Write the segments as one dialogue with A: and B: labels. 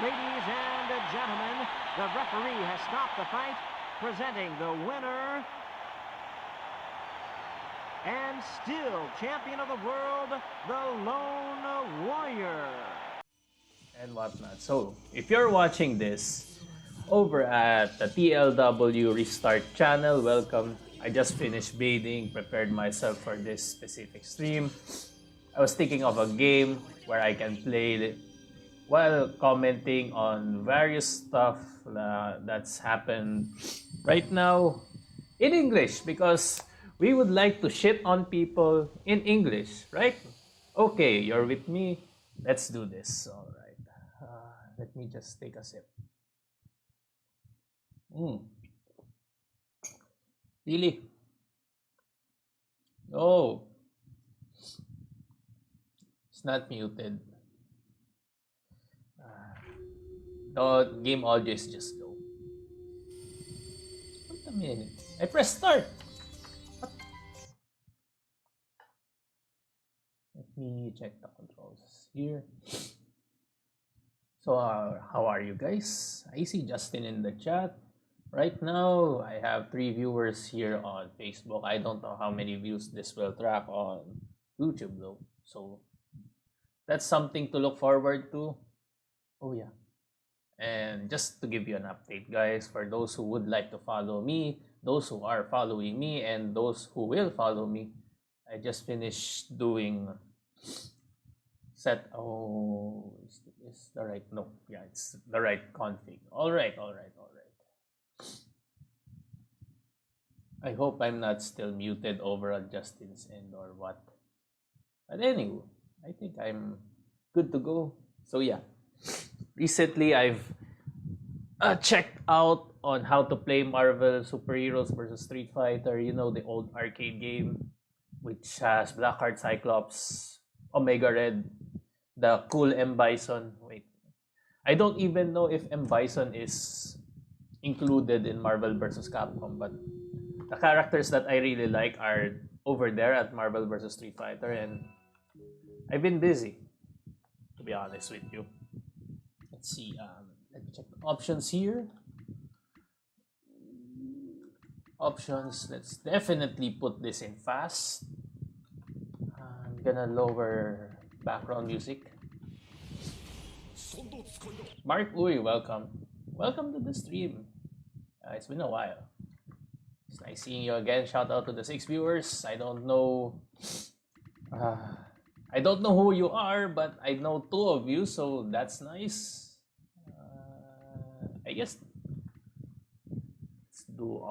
A: Ladies and gentlemen, the referee has stopped the fight, presenting the winner and still champion of the world, the Lone Warrior.
B: And whatnot. So, if you're watching this over at the TLW Restart channel, welcome. I just finished bathing, prepared myself for this specific stream. I was thinking of a game where I can play while commenting on various stuff that's happened right now in English, because we would like to shit on people in English, right? Okay, you're with me. Let's do this. All right. Let me just take a sip. Really? Oh, it's not muted. The game audio is just low. Wait a minute. I pressed start. What? Let me check the controls here. So, how are you guys? I see Justin in the chat. Right now, I have 3 viewers here on Facebook. I don't know how many views this will track on YouTube though. So, that's something to look forward to. Oh yeah. And just to give you an update, guys, for those who would like to follow me, those who are following me, and those who will follow me, I just finished doing is the right, no, yeah, it's the right config. All right. I hope I'm not still muted over on Justin's end or what. But anyway, I think I'm good to go. So yeah, recently I've checked out on how to play Marvel Superheroes versus Street Fighter. You know, the old arcade game, which has Blackheart, Cyclops, Omega Red, the cool M. Bison. Wait, I don't even know if M. Bison is included in Marvel vs. Capcom, but the characters that I really like are over there at Marvel vs. Street Fighter, and I've been busy, to be honest with you. Let's see, let me check the options here. Options, let's definitely put this in fast. I'm gonna lower background music. Mark Uy, welcome. Welcome to the stream. It's been a while. It's nice seeing you again. Shout out to the 6 viewers. I don't know who you are, but I know 2 of you, so that's nice. I guess let's do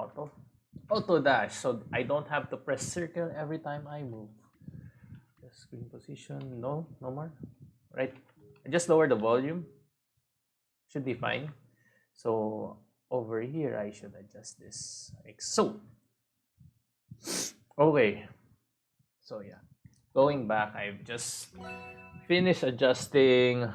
B: auto dash, so I don't have to press circle every time I move. The screen position, no more. Right, I just lower the volume. Should be fine. So over here, I should adjust this like so. Okay. So yeah, going back, I've just finished adjusting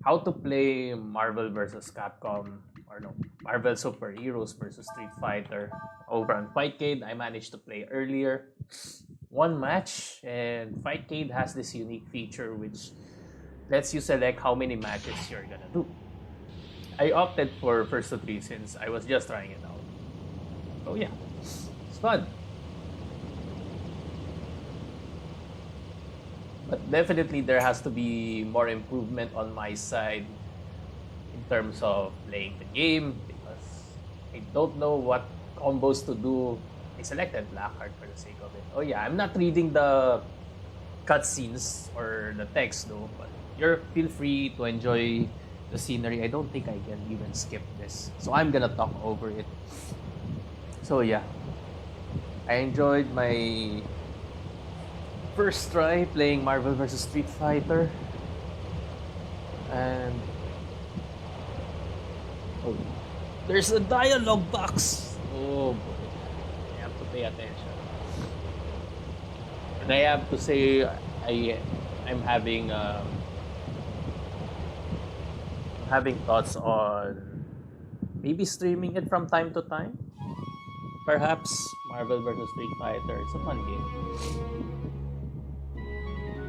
B: how to play Marvel vs. Capcom, or no, Marvel Superheroes versus Street Fighter over on Fightcade. I managed to play earlier 1 match, and Fightcade has this unique feature which lets you select how many matches you're gonna do. I opted for first to 3 since I was just trying it out. So yeah, it's fun. But definitely there has to be more improvement on my side in terms of playing the game, because I don't know what combos to do. I selected Blackheart for the sake of it. Oh yeah, I'm not reading the cutscenes or the text though, but feel free to enjoy the scenery. I don't think I can even skip this, so I'm gonna talk over it. So yeah, I enjoyed my first try playing Marvel vs. Street Fighter, and oh, there's a dialogue box. Oh boy, I have to pay attention. And I have to say, I'm having thoughts on maybe streaming it from time to time. Perhaps Marvel vs. Street Fighter. It's a fun game.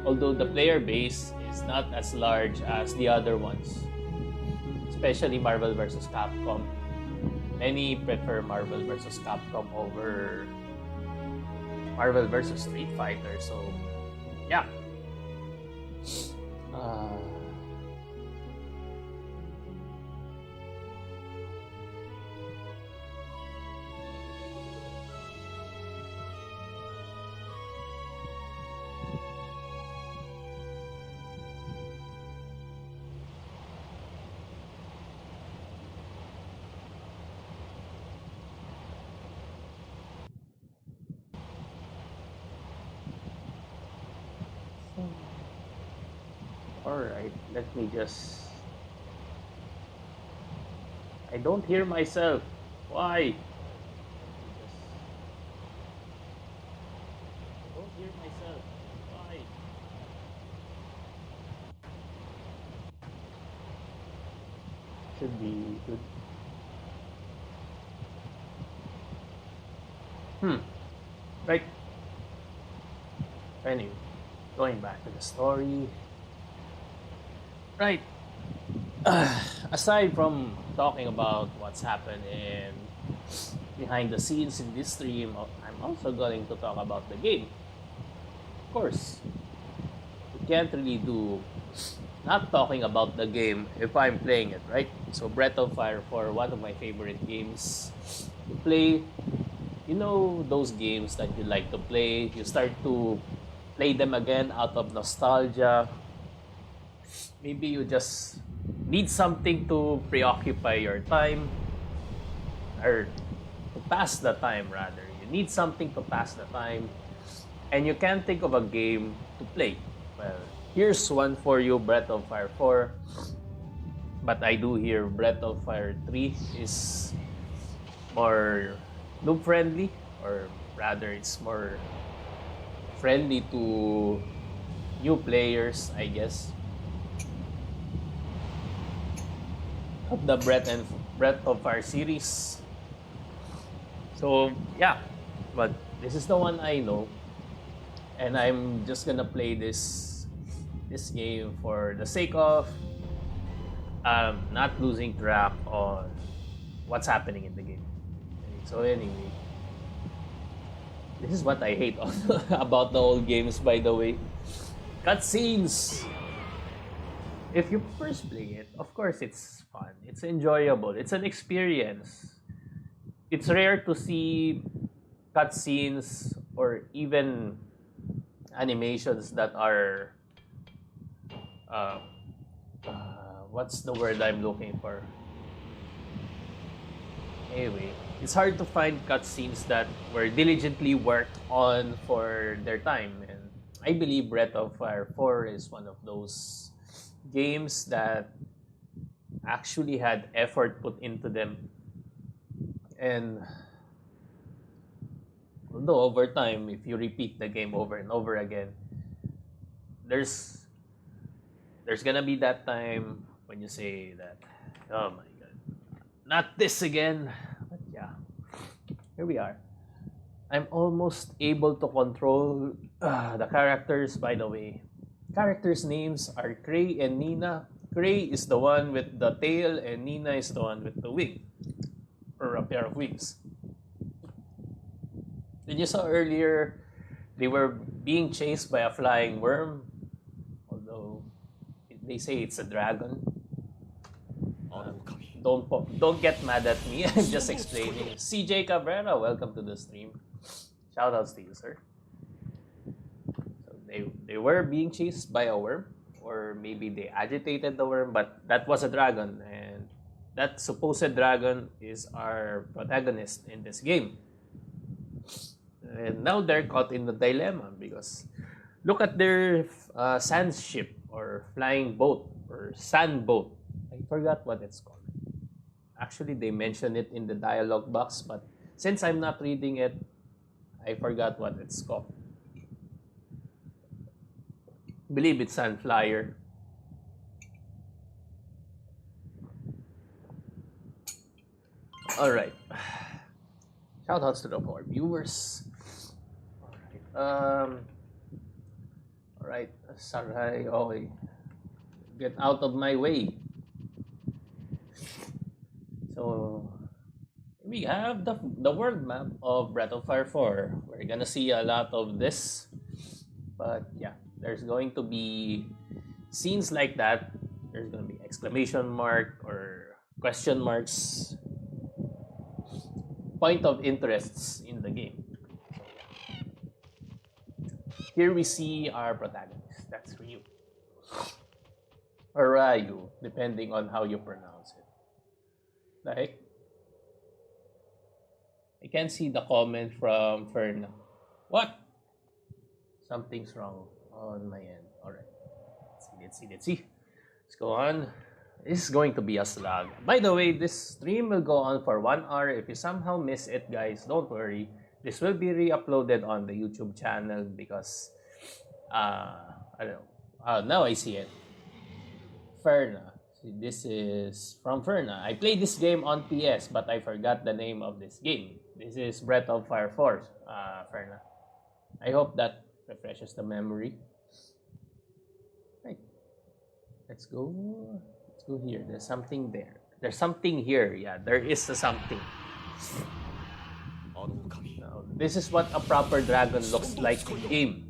B: Although the player base is not as large as the other ones. especially Marvel vs. Capcom. Many prefer Marvel vs. Capcom over Marvel vs. Street Fighter. So, yeah. Alright, let me just... I don't hear myself. Why? I don't hear myself. Why? Should be good. Right. Anyway, going back to the story. Right. Aside from talking about what's happened in behind the scenes in this stream, I'm also going to talk about the game. Of course, you can't really do not talking about the game if I'm playing it, right? So Breath of Fire 4, one of my favorite games to play. You know those games that you like to play, you start to play them again out of nostalgia. Maybe you just need something to preoccupy your time, or to pass the time rather. You need something to pass the time, and you can't think of a game to play. Well, here's one for you, Breath of Fire 4. But I do hear Breath of Fire 3 is more noob friendly, or rather it's more friendly to new players, I guess. Of the Breath of Fire series. So yeah, but this is the one I know, and I'm just gonna play this game for the sake of not losing track on what's happening in the game. So anyway, this is what I hate about the old games, by the way. Cutscenes. If you first play it, of course it's fun. It's enjoyable. It's an experience. It's rare to see cutscenes or even animations that are what's the word I'm looking for? Anyway, it's hard to find cutscenes that were diligently worked on for their time, and I believe Breath of Fire 4 is one of those games that actually had effort put into them. And although over time, if you repeat the game over and over again, there's gonna be that time when you say that, oh my god, not this again. But yeah, here we are. I'm almost able to control the characters, by the way. Characters' names are Cray and Nina. Cray is the one with the tail, and Nina is the one with the wing, or a pair of wings. Did you saw earlier, they were being chased by a flying worm, although they say it's a dragon. Don't get mad at me. I'm just explaining. CJ Cabrera, welcome to the stream. Shoutouts to you, sir. They were being chased by a worm, or maybe they agitated the worm, but that was a dragon, and that supposed dragon is our protagonist in this game. And now they're caught in the dilemma because look at their sand ship, or flying boat, or sand boat. I forgot what it's called. Actually, they mentioned it in the dialogue box, but since I'm not reading it, I forgot what it's called. I believe it's Sandflier. Alright. Shoutouts to our viewers. Alright, Sarai, okay. Get out of my way. We have the world map of Breath of Fire 4. We're gonna see a lot of this. But yeah, there's going to be scenes like that. There's gonna be exclamation mark or question marks, point of interests in the game. So yeah. Here we see our protagonist. That's Ryu. Or Ryu, depending on how you pronounce it. Like, I can see the comment from Ferna. What? Something's wrong on my end. Alright. Let's see. Let's go on. This is going to be a slog. By the way, this stream will go on for 1 hour. If you somehow miss it, guys, don't worry. This will be re-uploaded on the YouTube channel because, I don't know. Now I see it. Ferna. This is from Ferna. I played this game on PS, but I forgot the name of this game. This is Breath of Fire 4, Ferna. I hope that refreshes the memory. Right. Let's go here. There's something there. There's something here. Yeah, there is a something. Now, this is what a proper dragon looks like in game.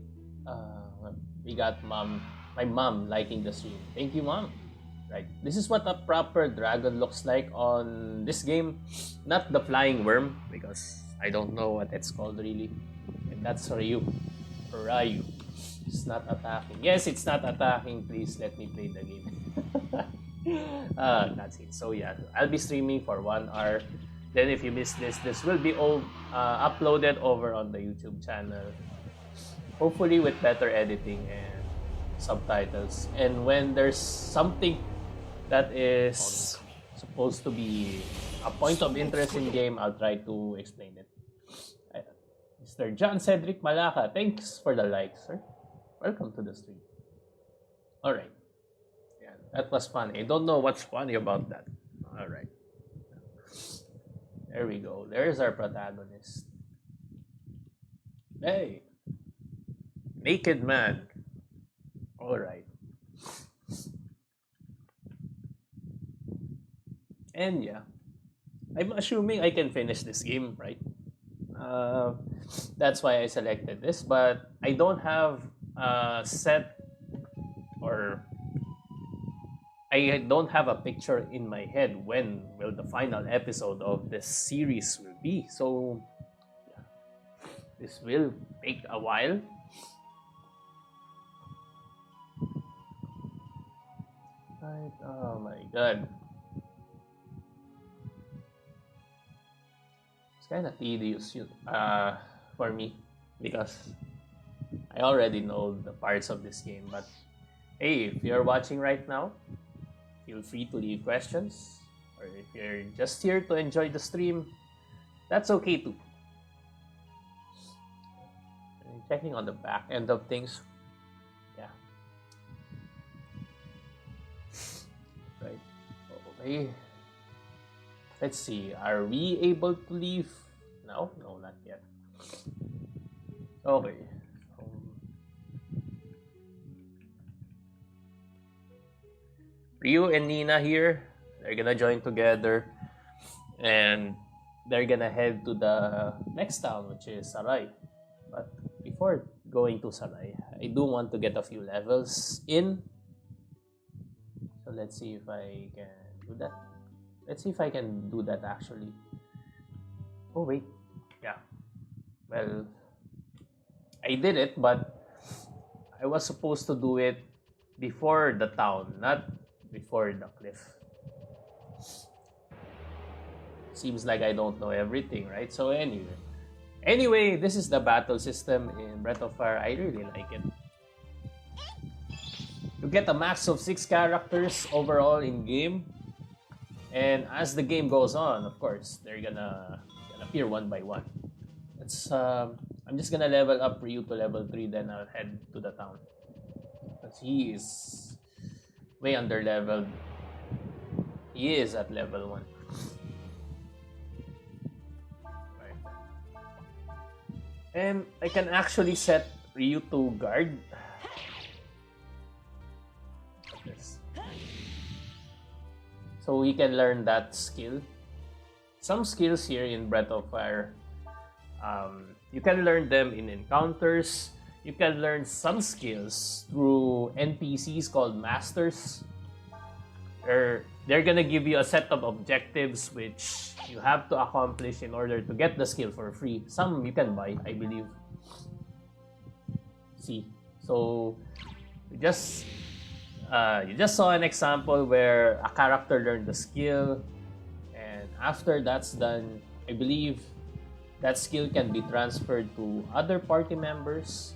B: We got my mom liking the stream. Thank you, mom. Right. This is what a proper dragon looks like on this game. Not the flying worm, because I don't know what it's called really. And that's Ryu. It's not attacking. Yes, it's not attacking. Please let me play the game. That's it. So yeah, I'll be streaming for 1 hour. Then if you missed this will be all uploaded over on the YouTube channel. Hopefully with better editing and subtitles. And when there's something that is supposed to be a point of interest in game, I'll try to explain it. Mr. John Cedric Malaka, thanks for the like, sir. Welcome to the stream. Alright. Yeah, that was funny. I don't know what's funny about that. Alright. There we go. There's our protagonist. Hey. Naked man. Alright. And yeah, I'm assuming I can finish this game, right? That's why I selected this, but I don't have set, or I don't have a picture in my head when will the final episode of this series will be. So yeah, this will take a while. Right. Oh my god. It's kind of tedious for me because I already know the parts of this game. But hey, if you're watching right now, feel free to leave questions. Or if you're just here to enjoy the stream, that's okay too. And checking on the back end of things. Yeah. Right. Okay. Let's see. Are we able to leave? No, not yet. Okay. Ryu and Nina here. They're gonna join together, and they're gonna head to the next town, which is Sarai. But before going to Sarai, I do want to get a few levels in. So let's see if I can do that. Let's see if I can do that actually. Oh wait, yeah. Well, I did it, but I was supposed to do it before the town, not before the cliff. Seems like I don't know everything, right? So anyway, this is the battle system in Breath of Fire. I really like it. You get a max of 6 characters overall in game. And as the game goes on, of course, they're gonna appear one by one. I'm just gonna level up Ryu to level 3, then I'll head to the town. Because he is way under leveled. He is at level 1. Right. And I can actually set Ryu to guard. So he can learn that skill. some skills here in Breath of Fire, you can learn them in encounters. You can learn some skills through NPCs called masters. They're gonna give you a set of objectives which you have to accomplish in order to get the skill for free. Some you can buy, I believe. See, so you just saw an example where a character learned the skill, and after that's done, I believe that skill can be transferred to other party members,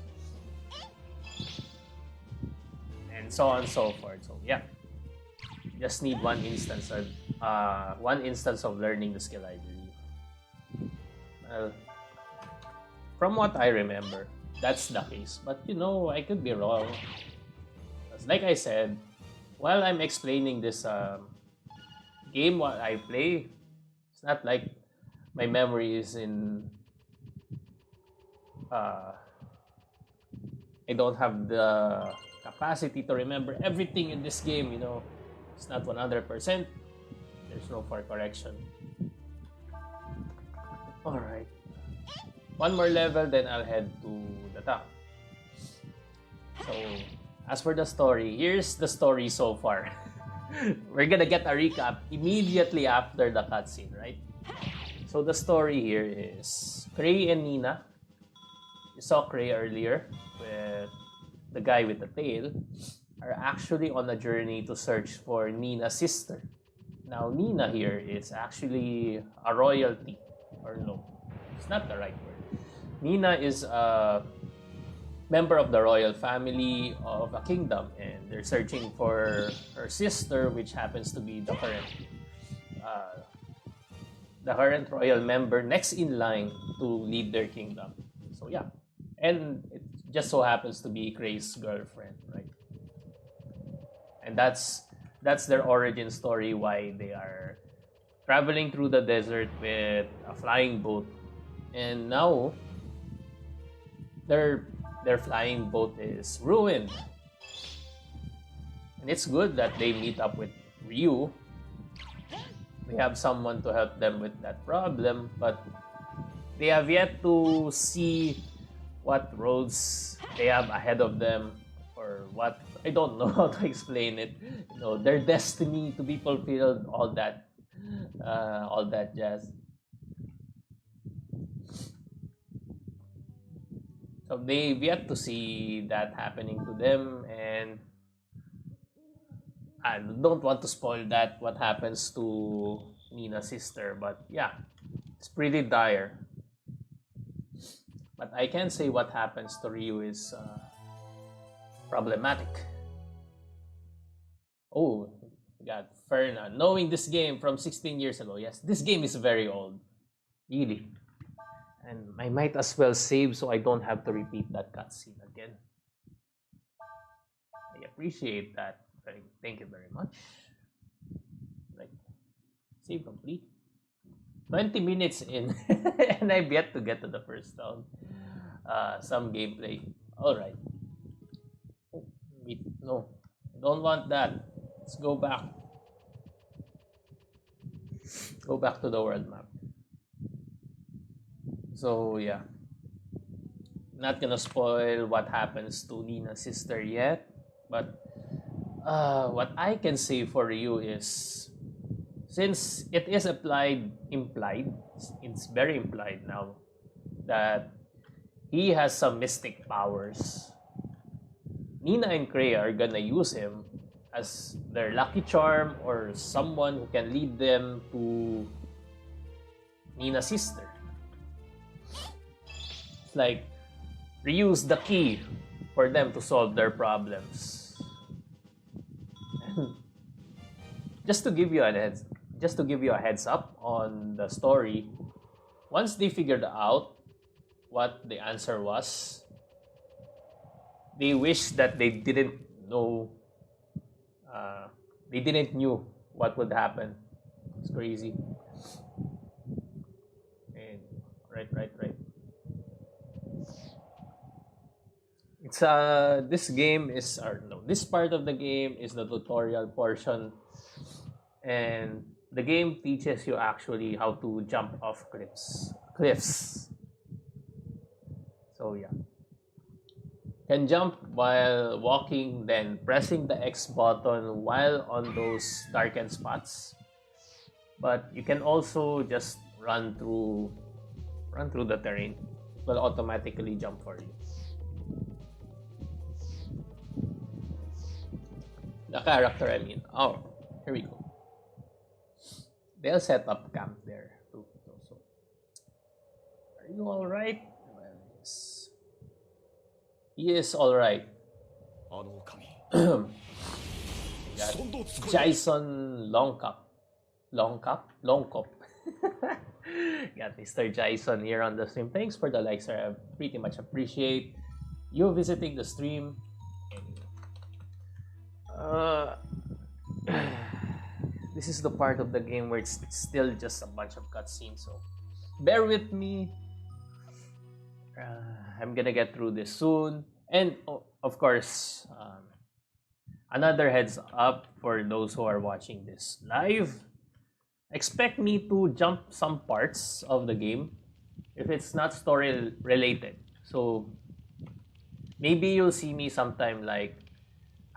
B: and so on and so forth. So yeah, just need one instance of learning the skill, I believe. Well, from what I remember, that's the case. But I could be wrong. Like I said, while I'm explaining this game, what I play, it's not like my memory is in. I don't have the capacity to remember everything in this game. It's not 100%. There's no for correction. All right. One more level, then I'll head to the top. So, as for the story, here's the story so far. We're gonna get a recap immediately after the cutscene, right? So the story here is Cray and Nina. You saw Cray earlier with the guy with the tail, are actually on a journey to search for Nina's sister. Now, Nina here is actually a royalty, or no, it's not the right word. Nina is a member of the royal family of a kingdom, and they're searching for her sister, which happens to be the current royal member next in line to lead their kingdom. So yeah, and it just so happens to be Gray's girlfriend, right? And that's their origin story, why they are traveling through the desert with a flying boat, and now their flying boat is ruined. And it's good that they meet up with Ryu. They have someone to help them with that problem, but they have yet to see what roads they have ahead of them, or what, I don't know how to explain it. Their destiny to be fulfilled, all that jazz. So they've yet to see that happening to them, and I don't want to spoil what happens to Nina's sister, but yeah, it's pretty dire. But I can say what happens to Ryu is problematic. Oh, God, Ferna, knowing this game from 16 years ago, yes, this game is very old, really. And I might as well save so I don't have to repeat that cutscene again. I appreciate that. Thank you very much. Like, save complete. 20 minutes in, and I've yet to get to the first round. Some gameplay. Alright. Oh, wait, no. I don't want that. Let's go back. Go back to the world map. So, yeah. Not gonna spoil what happens to Nina's sister yet, but what I can say for you is, since it is implied, it's very implied now that he has some mystic powers. Nina and Cray are gonna use him as their lucky charm, or someone who can lead them to Nina's sister. It's like reuse the key for them to solve their problems. Just to give you a heads up on the story, once they figured out what the answer was, they wish that they didn't know. They didn't knew what would happen. It's crazy. And right. It's this part of the game is the tutorial portion, and the game teaches you actually how to jump off cliffs. So yeah, can jump while walking, then pressing the X button while on those darkened spots. But you can also just run through the terrain. It will automatically jump for you. The character, I mean. Oh, here we go. They'll set up camp there too. So, are you all right? Well, yes. He is all right. Jason Longcop. Got Mr. Jason here on the stream. Thanks for the likes, sir. I pretty much appreciate you visiting the stream. This is the part of the game where it's still just a bunch of cutscenes, so bear with me. I'm gonna get through this soon. And of course, another heads up for those who are watching this live. Expect me to jump some parts of the game if it's not story related. So maybe you'll see me sometime like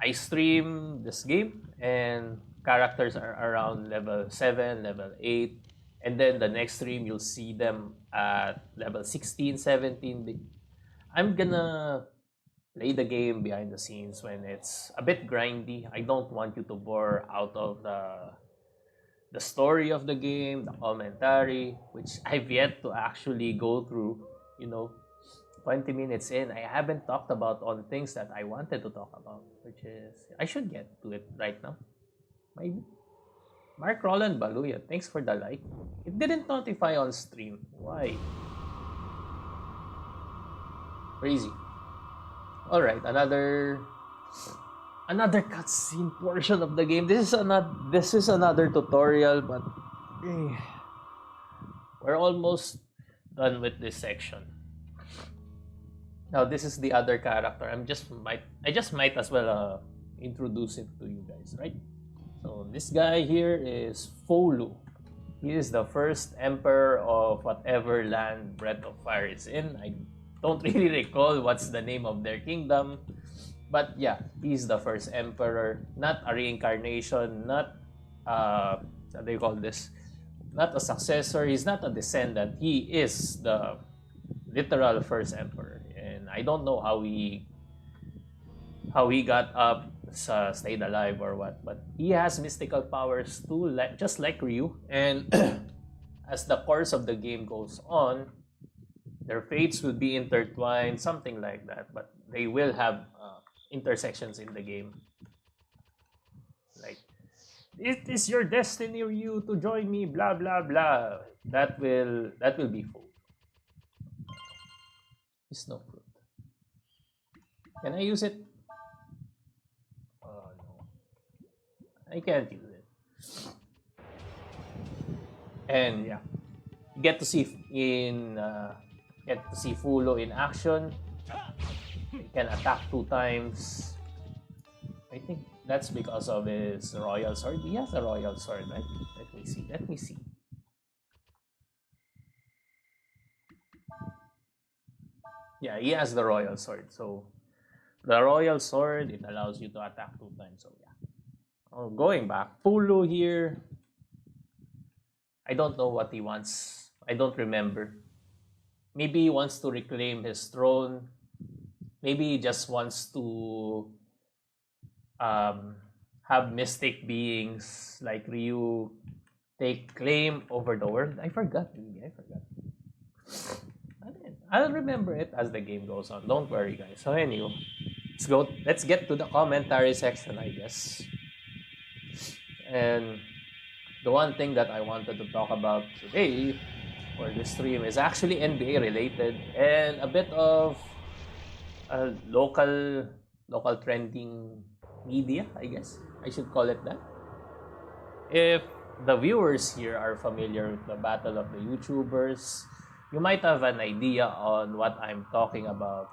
B: I stream this game and characters are around level 7, level 8, and then the next stream you'll see them at level 16, 17. I'm gonna play the game behind the scenes when it's a bit grindy. I don't want you to bore out of the story of the game, the commentary, which I've yet to actually go through. 20 minutes in, I haven't talked about on things that I wanted to talk about, which is, I should get to it right now. Maybe. Mark Roland Baluya, thanks for the like. It didn't notify on stream. Why? Crazy. Alright, another cutscene portion of the game. This is another tutorial, but we're almost done with this section. Now this is the other character. I just might as well introduce it to you guys, right? So this guy here is Folu. He is the first emperor of whatever land Breath of Fire is in. I don't really recall what's the name of their kingdom. But yeah, he's the first emperor, not a reincarnation, not what do you call this? Not a successor. He's not a descendant. He is the literal first emperor, and I don't know how he got up, stayed alive or what. But he has mystical powers too, just like Ryu. And as the course of the game goes on, their fates will be intertwined, something like that. But they will have intersections in the game, like it is your destiny, Ryu, to join me, blah blah blah. That will be full. Snow fruit. Can I use it? Oh no, I can't use it. And yeah, you get to see Fulo in action. He can attack 2 times. I think that's because of his royal sword. He has a royal sword, right? Let me see. Yeah, he has the royal sword. So the royal sword, it allows you to attack 2 times. So yeah. Going back, Fulu here. I don't know what he wants. I don't remember. Maybe he wants to reclaim his throne. Maybe he just wants to have mystic beings like Ryu take claim over the world. I forgot. I'll remember it as the game goes on. Don't worry, guys. So anyway, let's get to the commentary section, I guess. And the one thing that I wanted to talk about today for this stream is actually NBA related and a bit of local trending media, I guess I should call it that. If the viewers here are familiar with the Battle of the YouTubers, you might have an idea on what I'm talking about.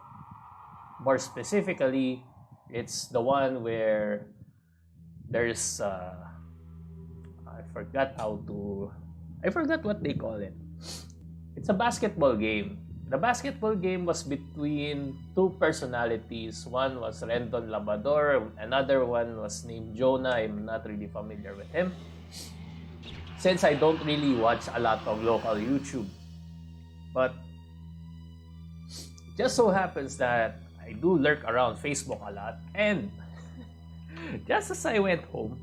B: More specifically, it's the one where there's I forgot what they call it. It's a basketball game. The basketball game was between two personalities. One was Rendon Labrador, another one was named Jonah. I'm not really familiar with him, since I don't really watch a lot of local YouTube. But just so happens that I do lurk around Facebook a lot, and just as I went home,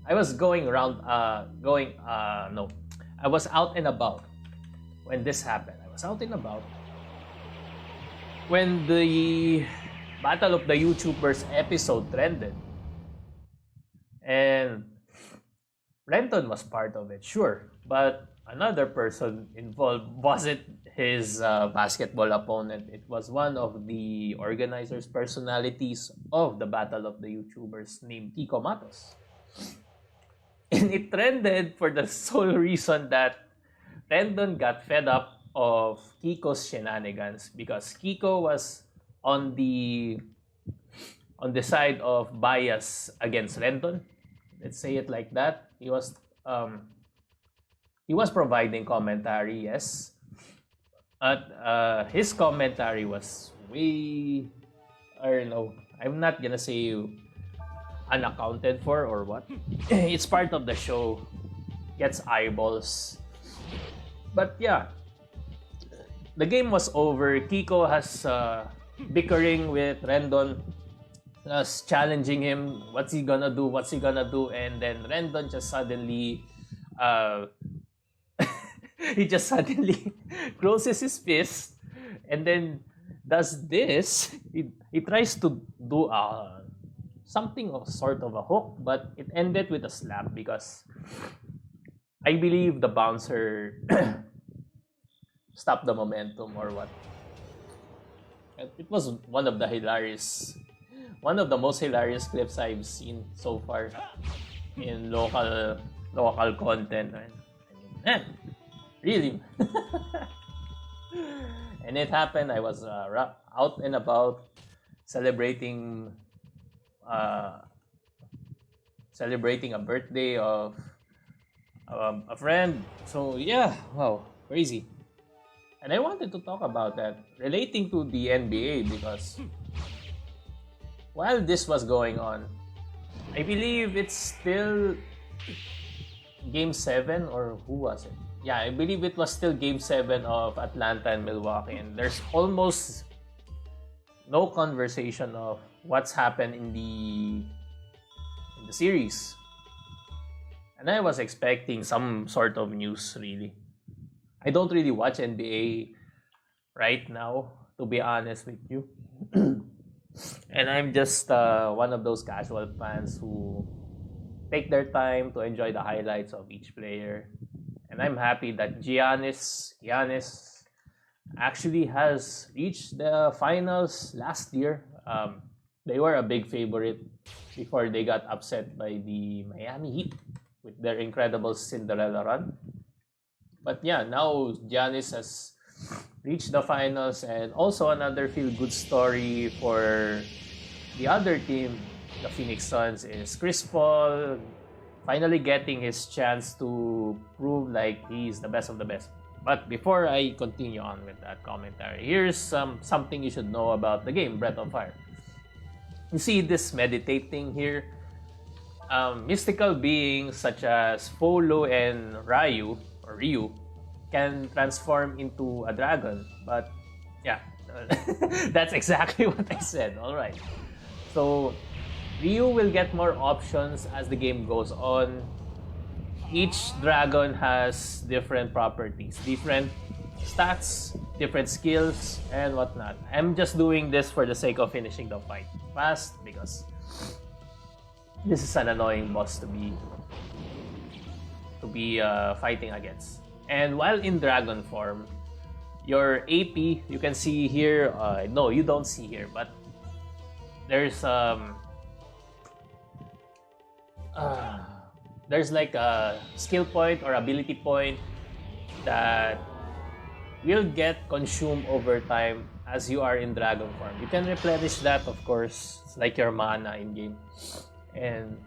B: I was I was out and about when this happened. I was out and about when the Battle of the YouTubers episode trended. And Renton was part of it, sure. But another person involved wasn't his basketball opponent. It was one of the organizers' personalities of the Battle of the YouTubers named Kiko. And it trended for the sole reason that Rendon got fed up of Kiko's shenanigans, because Kiko was on the side of bias against Rendon. Let's say it like that. He was providing commentary, yes. But his commentary was way, I don't know. I'm not gonna say unaccounted for or what. It's part of the show. Gets eyeballs. But yeah, the game was over. Kiko has bickering with Rendon, challenging him. What's he gonna do? And then Rendon just suddenly, he just suddenly closes his fist and then does this. He tries to do something of sort of a hook, but it ended with a slap because I believe the bouncer stopped the momentum or what. It was one of the most hilarious clips I've seen so far in local content. I mean, really. And it happened. I was out and about celebrating a birthday of a friend. So yeah, wow, crazy. And I wanted to talk about that relating to the NBA because while this was going on, I believe it's still Game 7 or who was it? Yeah, I believe it was still Game 7 of Atlanta and Milwaukee, and there's almost no conversation of what's happened in the series. And I was expecting some sort of news, really. I don't really watch NBA right now, to be honest with you. And I'm just one of those casual fans who take their time to enjoy the highlights of each player. And I'm happy that Giannis actually has reached the finals last year. They were a big favorite before they got upset by the Miami Heat with their incredible Cinderella run. But yeah, now Giannis has reached the finals, and also another feel-good story for the other team, the Phoenix Suns, is Chris Paul finally getting his chance to prove like he's the best of the best. But before I continue on with that commentary, here's something you should know about the game, Breath of Fire. You see this meditating here? Mystical beings such as Polo and Ryu can transform into a dragon. But yeah, that's exactly what I said. All right. So Ryu will get more options as the game goes on. Each dragon has different properties, different stats, different skills, and whatnot. I'm just doing this for the sake of finishing the fight fast because this is an annoying boss to be fighting against. And while in dragon form, your AP, you can see here, no, you don't see here, but there's like a skill point or ability point that will get consumed over time as you are in dragon form. You can replenish that, of course. It's like your mana in game. And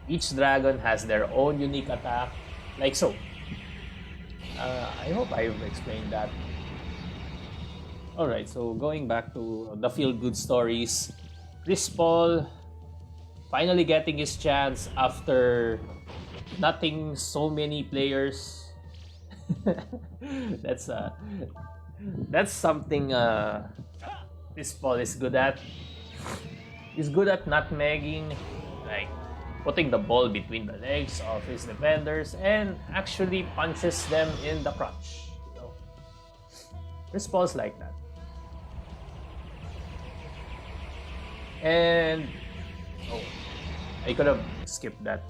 B: Each dragon has their own unique attack, like so. I hope I've explained that. Alright, so going back to the feel-good stories, Chris Paul finally getting his chance after notting so many players. that's uh that's something Chris Paul is good at. He's good at nutmegging, like putting the ball between the legs of his defenders and actually punches them in the crotch. You know? Chris Paul's like that. And I could have skipped that.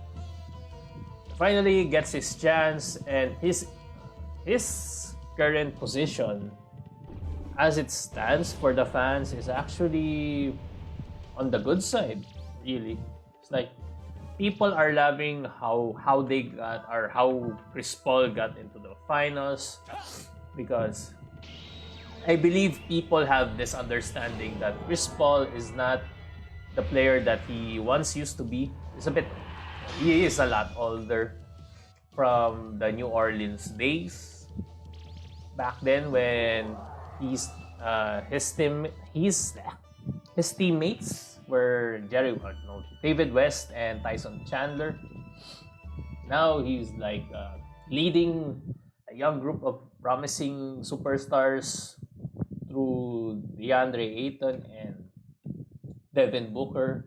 B: Finally gets his chance, and his current position as it stands for the fans is actually on the good side, really. It's like people are loving how they got, or how Chris Paul got into the finals, because I believe people have this understanding that Chris Paul is not the player that he once used to be. He is a lot older from the New Orleans days. Back then, when his teammates were David West and Tyson Chandler. Now he's like leading a young group of promising superstars through DeAndre Ayton and Devin Booker.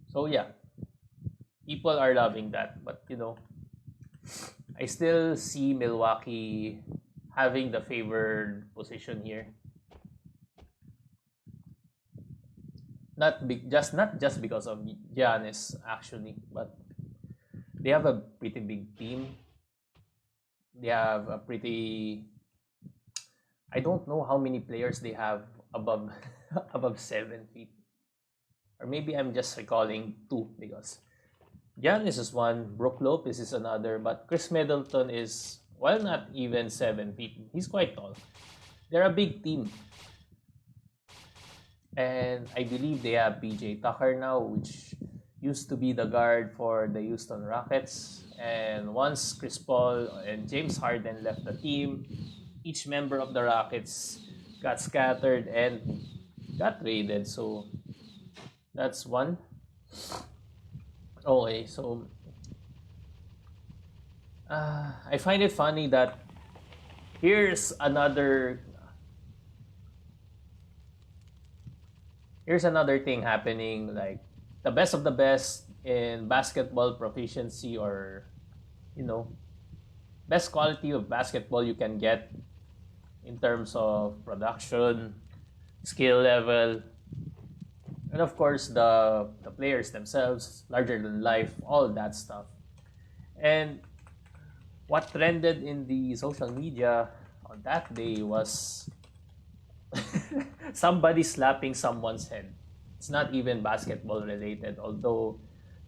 B: So yeah, people are loving that, but I still see Milwaukee having the favored position here. Not just because of Giannis actually, but they have a pretty big team. They have a pretty, I don't know how many players they have above above 7 feet. Or maybe I'm just recalling two, because Giannis is one, Brook Lopez is another, but Chris Middleton is, while not even 7 feet, he's quite tall. They're a big team. And I believe they have PJ Tucker now, which used to be the guard for the Houston Rockets. And once Chris Paul and James Harden left the team, each member of the Rockets got scattered and got traded. So that's one. Okay, so I find it funny that here's another thing happening, like the best of the best in basketball proficiency, or best quality of basketball you can get in terms of production, skill level, and of course the players themselves, larger than life, all that stuff. And what trended in the social media on that day was somebody slapping someone's head. It's not even basketball related, although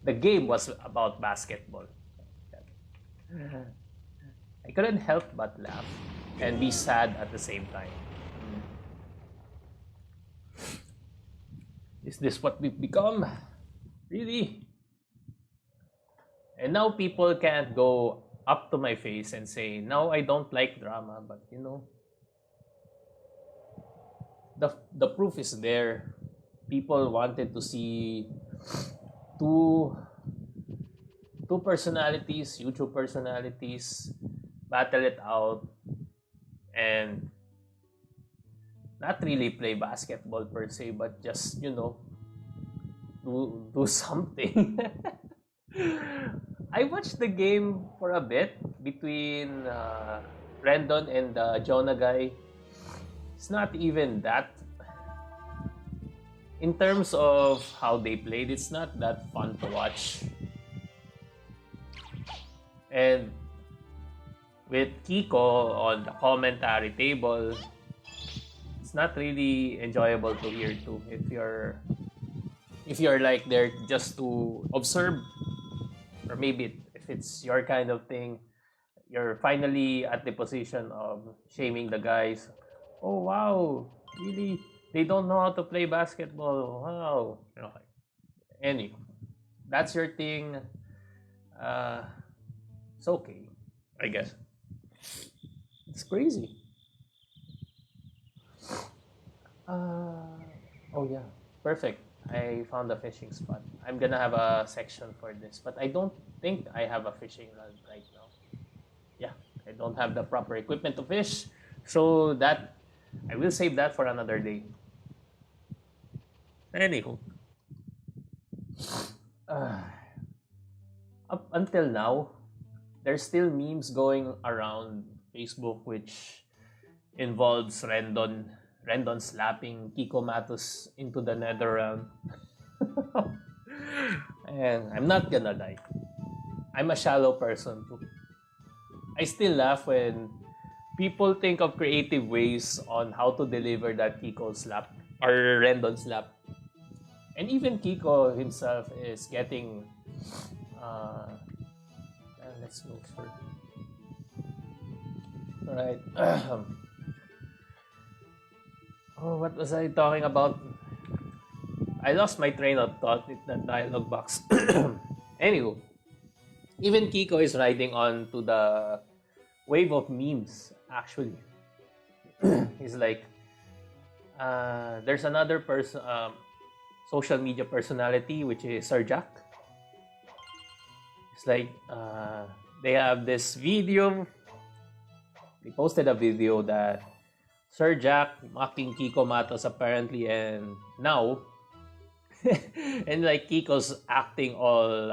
B: the game was about basketball. I couldn't help but laugh and be sad at the same time. Is this what we've become? Really? And now people can't go up to my face and say, no, I don't like drama, but the proof is there. People wanted to see two personalities, YouTube personalities, battle it out and not really play basketball per se, but just do something. I watched the game for a bit between Rendon and the Jonah guy. It's not even that. In terms of how they played, it's not that fun to watch. And with Kiko on the commentary table, it's not really enjoyable to hear too. If you're like there just to observe, or maybe if it's your kind of thing, you're finally at the position of shaming the guys. Oh wow, really? They don't know how to play basketball. Wow. Okay. Anyway, that's your thing, it's okay, I guess. It's crazy. Oh yeah, perfect. I found a fishing spot. I'm gonna have a section for this, but I don't think I have a fishing rod right now. Yeah, I don't have the proper equipment to fish, so that I will save that for another day. Anywho, uh, up until now, there's still memes going around Facebook which involves Rendon slapping Kiko Matos into the nether realm. And I'm not gonna lie, I'm a shallow person too. I still laugh when people think of creative ways on how to deliver that Kiko slap or Rendon slap. And even Kiko himself is getting let's move for alright. Oh, what was I talking about? I lost my train of thought in the dialogue box. Anywho, even Kiko is riding on to the wave of memes, actually. He's like, there's another person, social media personality, which is Sir Jack. It's like, they have this video. They posted a video that Sir Jack mocking Kiko Matos apparently, and now, and like Kiko's acting all,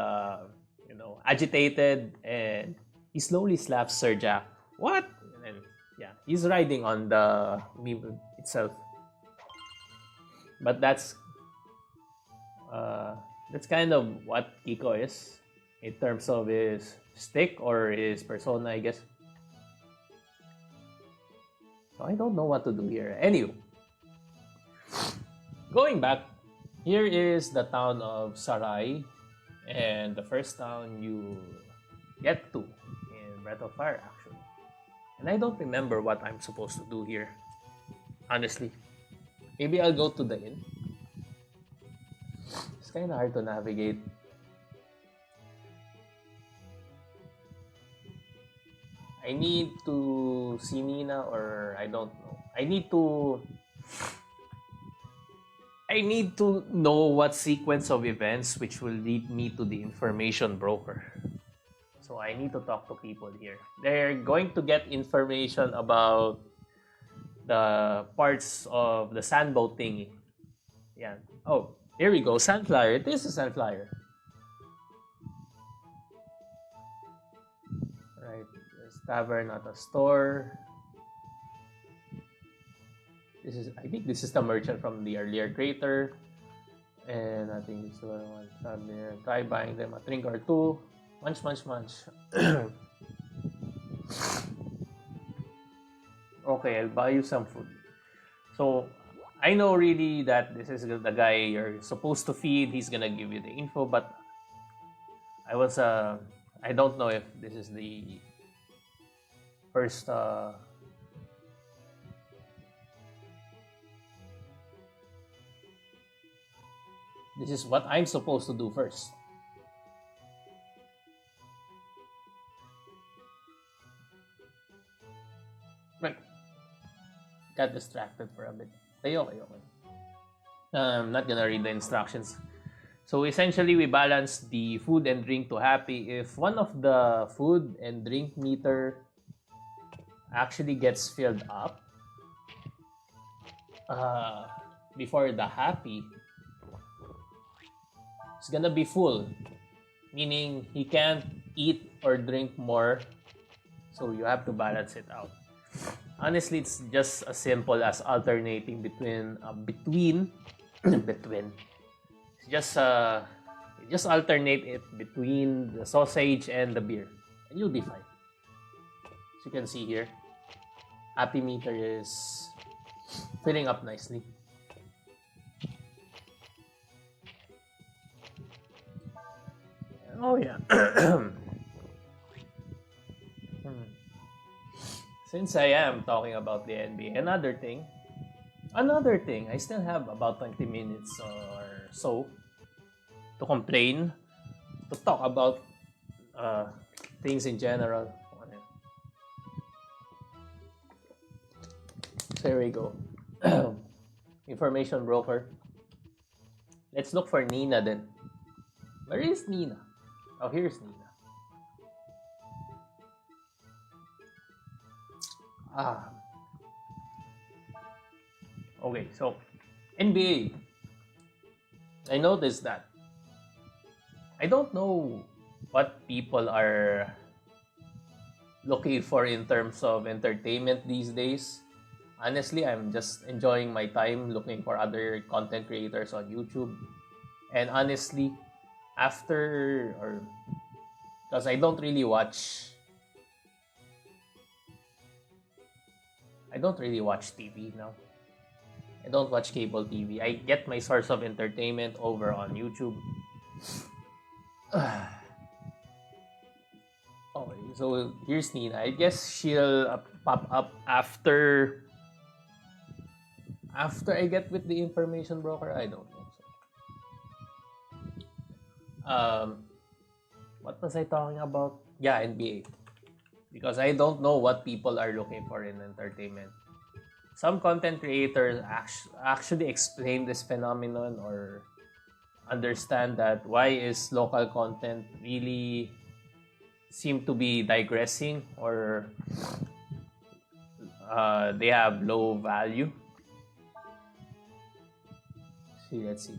B: agitated, and he slowly slaps Sir Jack. What? And then, yeah, he's riding on the meme itself. But that's kind of what Kiko is in terms of his stick or his persona, I guess. So I don't know what to do here. Anyway, going back, here is the town of Sarai, and the first town you get to in Breath of Fire, actually. And I don't remember what I'm supposed to do here, honestly. Maybe I'll go to the inn. It's kind of hard to navigate. I need to see Nina, or I don't know. I need to know what sequence of events which will lead me to the information broker. So I need to talk to people here. They're going to get information about the parts of the sandboat thingy. Yeah. Oh, here we go. Sandflier. This is Sandflier. Right. There's tavern at a store. I think this is the merchant from the earlier crater. And I think this one from there. Try buying them a drink or two. Munch, munch, munch. Okay, I'll buy you some food. So, I know really that this is the guy you're supposed to feed. He's gonna give you the info, but I don't know if this is the first this is what I'm supposed to do first. Right. Got distracted for a bit. Okay. I'm not gonna read the instructions. So essentially, we balance the food and drink to happy. If one of the food and drink meter actually gets filled up before the happy, it's gonna be full, meaning he can't eat or drink more, so you have to balance it out. Honestly, it's just as simple as alternating between just alternate it between the sausage and the beer, and you'll be fine. As you can see here, happy meter is filling up nicely. Oh yeah. Since I am talking about the NBA, another thing, I still have about 20 minutes or so to complain to talk about things in general. So here we go. Information broker. Let's look for Nina then. Where is Nina? Oh, here's Nina. Okay, so NBA. I noticed that. I don't know what people are looking for in terms of entertainment these days. Honestly, I'm just enjoying my time looking for other content creators on YouTube. And honestly, because I don't really watch TV now. I don't watch cable TV. I get my source of entertainment over on YouTube. Okay, so here's Nina. I guess she'll pop up after I get with the information broker. I don't know. What was I talking about? Yeah, NBA. Because I don't know what people are looking for in entertainment. Some content creators actually explain this phenomenon or understand that why is local content really seem to be digressing or they have low value. Let's see.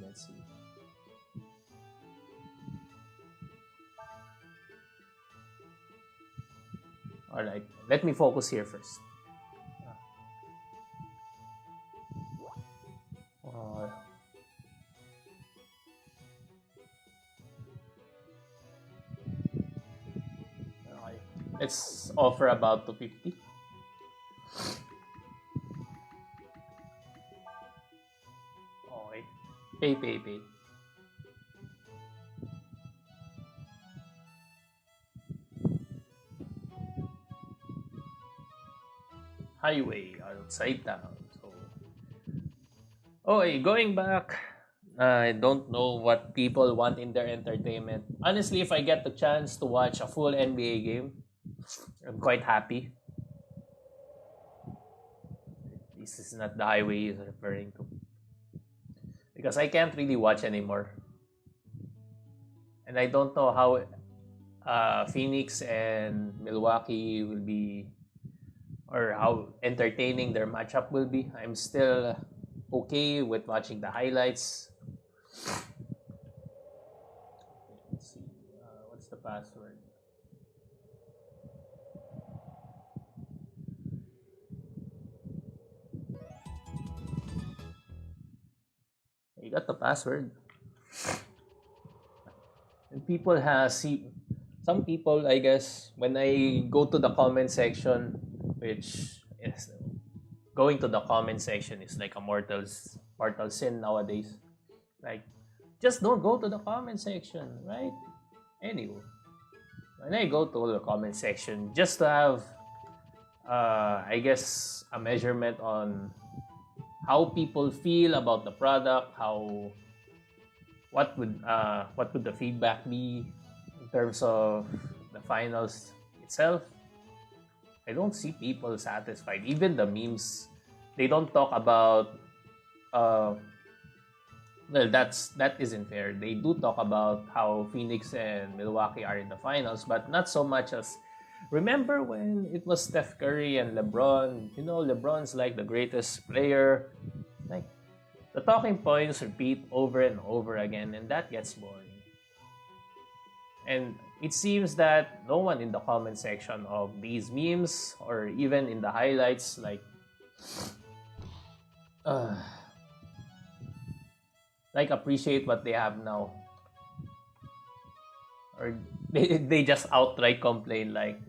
B: All right, let me focus here first. Okay. Let's offer about 250. Okay. Pay. Highway outside town. So, okay, going back. I don't know what people want in their entertainment. Honestly, if I get the chance to watch a full NBA game, I'm quite happy. This is not the highway he's referring to. Because I can't really watch anymore. And I don't know how Phoenix and Milwaukee will be, or how entertaining their matchup will be. I'm still okay with watching the highlights. Let's see. What's the password? You got the password. And some people, I guess, when I go to the comment section, which is going to the comment section is like a mortal sin nowadays. Like, just don't go to the comment section, right? Anyway, when I go to the comment section, just to have, I guess, a measurement on how people feel about the product, what would the feedback be in terms of the finals itself. I don't see people satisfied. Even the memes, they don't talk about. Well, that isn't fair. They do talk about how Phoenix and Milwaukee are in the finals, but not so much as. Remember when it was Steph Curry and LeBron? You know, LeBron's like the greatest player. Like, the talking points repeat over and over again, and that gets boring. And it seems that no one in the comment section of these memes or even in the highlights appreciate what they have now. Or they just outright complain like,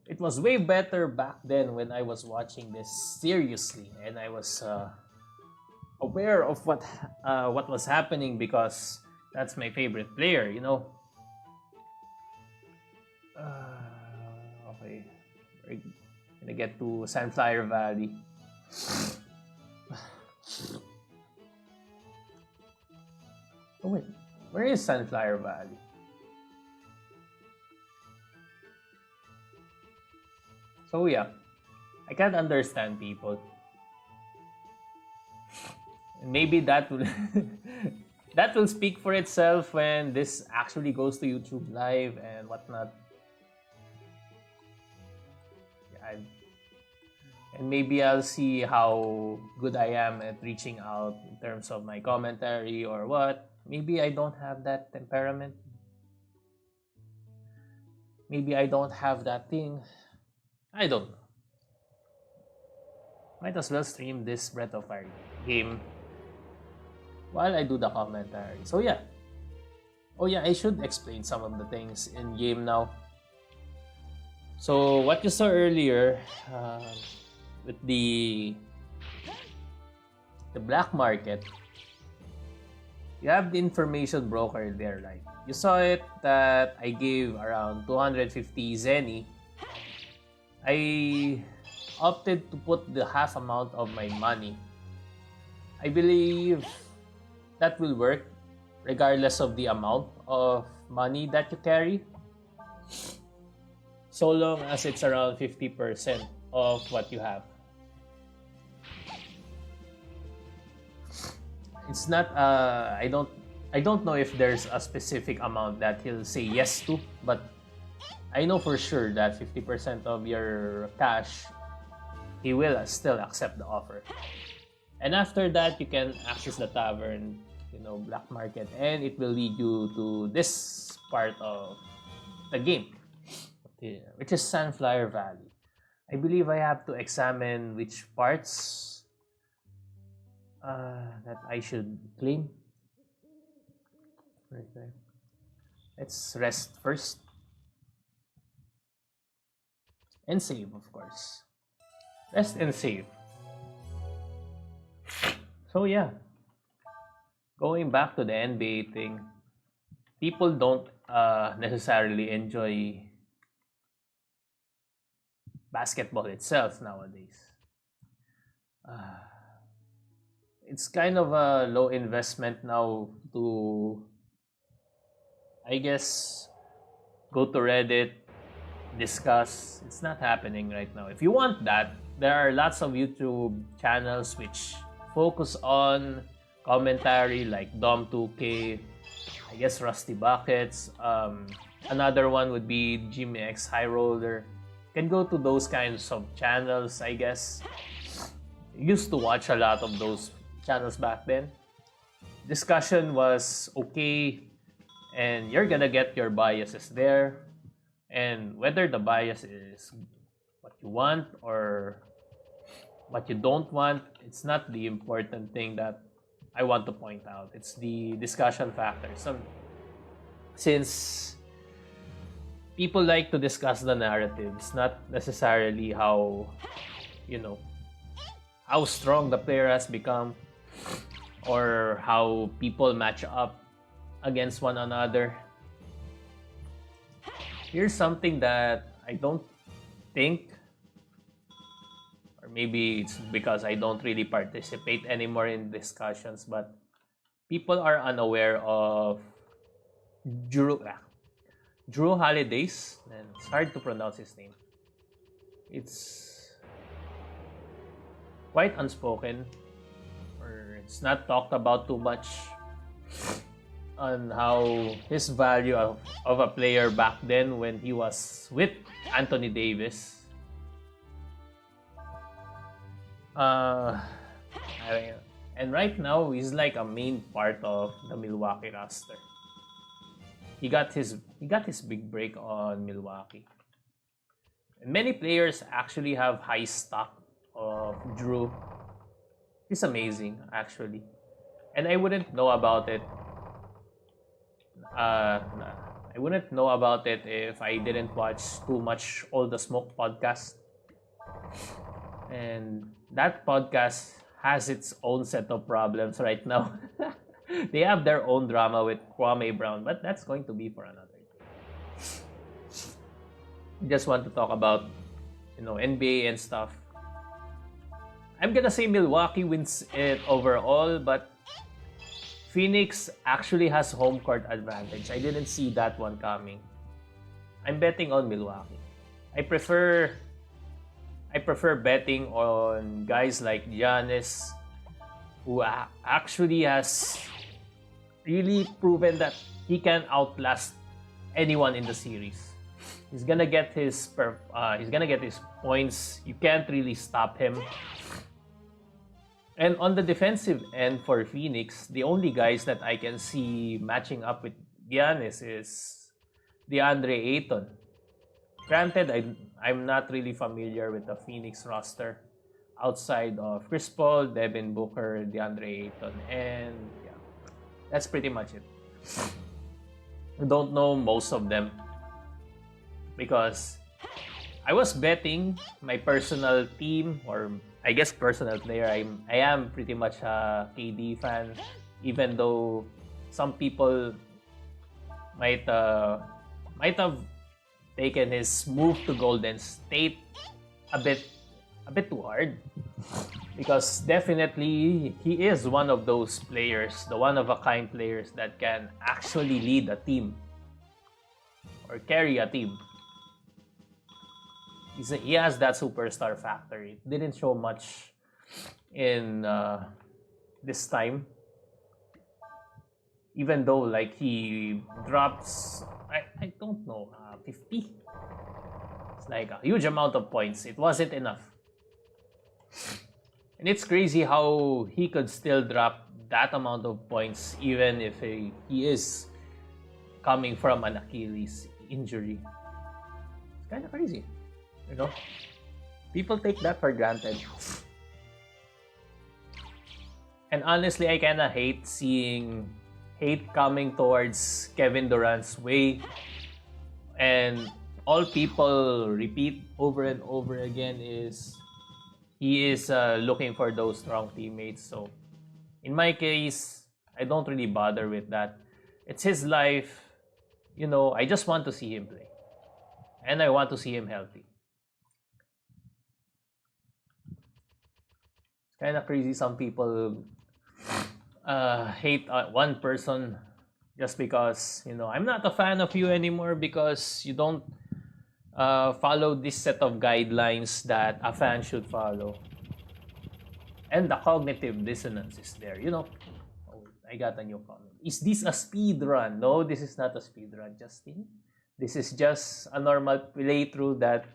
B: it was way better back then when I was watching this seriously and I was aware of what was happening because that's my favorite player, you know. Okay, we're gonna get to Sandflier Valley. Oh wait, Where is Sandflier Valley? So yeah, I can't understand people. Maybe that will that will speak for itself when this actually goes to YouTube Live and whatnot. Yeah, and maybe I'll see how good I am at reaching out in terms of my commentary or what. Maybe I don't have that temperament. Maybe I don't have that thing. I don't know. Might as well stream this Breath of Fire game while I do the commentary. So yeah. Oh yeah, I should explain some of the things in game now. So what you saw earlier with the black market, you have the information broker there. Like you saw it that I gave around 250 zenny. I opted to put the half amount of my money. I believe that will work regardless of the amount of money that you carry, so long as it's around 50% of what you have. It's not I don't know if there's a specific amount that he'll say yes to, but I know for sure that 50% of your cash, he will still accept the offer. And after that, you can access the tavern, black market, and it will lead you to this part of the game, which is Sandflier Valley. I believe I have to examine which parts that I should claim. Right there. Let's rest first. And save, of course. Rest and save. So yeah. Going back to the NBA thing, people don't necessarily enjoy basketball itself nowadays. It's kind of a low investment now to, I guess, go to Reddit, discuss. It's not happening right now. If you want that, there are lots of YouTube channels which focus on commentary, like Dom2K, I guess Rusty Buckets. Another one would be Jimmy X High Roller. You can go to those kinds of channels, I guess. Used to watch a lot of those channels back then. Discussion was okay, and you're gonna get your biases there. And whether the bias is what you want or what you don't want, it's not the important thing that I want to point out. It's the discussion factor. Since people like to discuss the narratives, not necessarily how strong the player has become or how people match up against one another. Here's something that I don't think, or maybe it's because I don't really participate anymore in discussions, but people are unaware of Drew Holidays, and it's hard to pronounce his name. It's quite unspoken, or it's not talked about too much on how his value of a player back then when he was with Anthony Davis. And right now he's like a main part of the Milwaukee roster. He got his big break on Milwaukee. And many players actually have high stock of Drew. He's amazing, actually. And I wouldn't know about it. I wouldn't know about it if I didn't watch too much All the Smoke podcast. And that podcast has its own set of problems right now. They have their own drama with Kwame Brown, but that's going to be for another day. Just want to talk about, NBA and stuff. I'm gonna say Milwaukee wins it overall, but Phoenix actually has home court advantage. I didn't see that one coming. I'm betting on Milwaukee. I prefer betting on guys like Giannis, who actually has really proven that he can outlast anyone in the series. He's gonna get his points. You can't really stop him. And on the defensive end for Phoenix, the only guys that I can see matching up with Giannis is DeAndre Ayton. Granted, I'm not really familiar with the Phoenix roster outside of Chris Paul, Devin Booker, DeAndre Ayton, and yeah, that's pretty much it. I don't know most of them because I was betting my personal team, or I guess personal player. I am pretty much a KD fan, even though some people might have taken his move to Golden State a bit too hard, because definitely he is one of those players, the one of a kind players that can actually lead a team or carry a team. He has that superstar factor. It didn't show much in this time, even though like he drops, I don't know, 50. It's like a huge amount of points. It wasn't enough. And it's crazy how he could still drop that amount of points even if he is coming from an Achilles injury. It's kind of crazy. You know, people take that for granted. And honestly, I kind of hate seeing hate coming towards Kevin Durant's way. And all people repeat over and over again is he is looking for those strong teammates. So in my case, I don't really bother with that. It's his life. You know, I just want to see him play. And I want to see him healthy. Kind of crazy. Some people hate one person just because, you know, I'm not a fan of you anymore because you don't follow this set of guidelines that a fan should follow. And the cognitive dissonance is there, you know. Oh, I got a new comment. Is this a speed run? No, this is not a speed run, Justin. This is just a normal playthrough that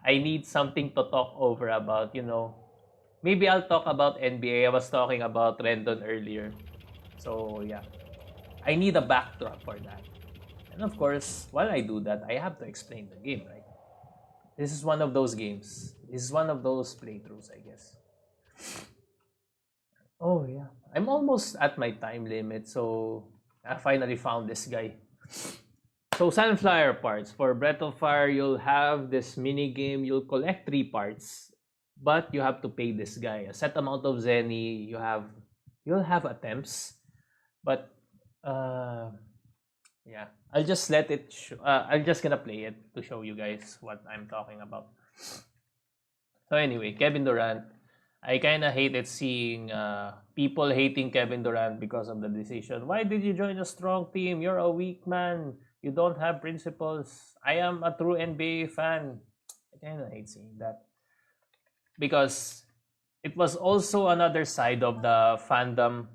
B: I need something to talk over about, you know. Maybe I'll talk about NBA. I was talking about Rendon earlier. So, yeah. I need a backdrop for that. And of course, while I do that, I have to explain the game, right? This is one of those games. This is one of those playthroughs, I guess. Oh, yeah. I'm almost at my time limit, so I finally found this guy. So, Sandflier parts. For Breath of Fire, you'll have this mini game. You'll collect 3 parts. But you have to pay this guy a set amount of Zenny. You'll have attempts, but yeah, I'll just let it. I'm just gonna play it to show you guys what I'm talking about. So anyway, Kevin Durant. I kind of hated seeing people hating Kevin Durant because of the decision. Why did you join a strong team? You're a weak man. You don't have principles. I am a true NBA fan. I kind of hate seeing that. Because it was also another side of the fandom